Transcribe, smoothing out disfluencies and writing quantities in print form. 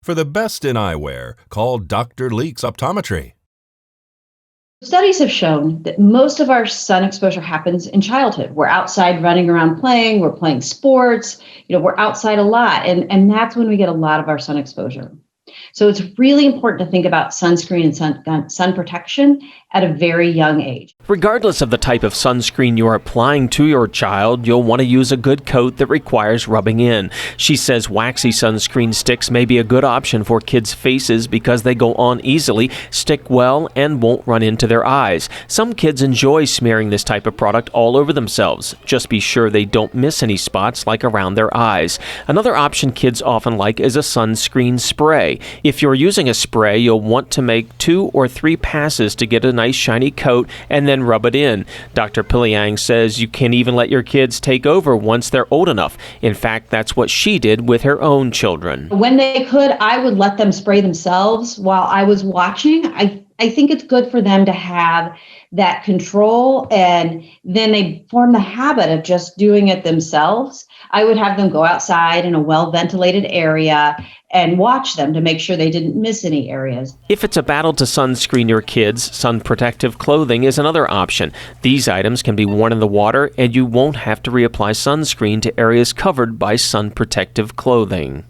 For the best in eyewear, call Dr. Leak's Optometry. Studies have shown that most of our sun exposure happens in childhood. We're outside running around playing, we're playing sports, we're outside a lot. And that's when we get a lot of our sun exposure. So it's really important to think about sunscreen and sun protection at a very young age. Regardless of the type of sunscreen you're applying to your child, you'll want to use a good coat that requires rubbing in. She says waxy sunscreen sticks may be a good option for kids' faces because they go on easily, stick well, and won't run into their eyes. Some kids enjoy smearing this type of product all over themselves. Just be sure they don't miss any spots like around their eyes. Another option kids often like is a sunscreen spray. If you're using a spray, you'll want to make 2 or 3 passes to get a nice shiny coat and then rub it in. Dr. Piliang says you can even let your kids take over once they're old enough. In fact, that's what she did with her own children. When they could, I would let them spray themselves while I was watching. I think it's good for them to have that control, and then they form the habit of just doing it themselves. I would have them go outside in a well-ventilated area and watch them to make sure they didn't miss any areas. If it's a battle to sunscreen your kids, sun protective clothing is another option. These items can be worn in the water, and you won't have to reapply sunscreen to areas covered by sun protective clothing.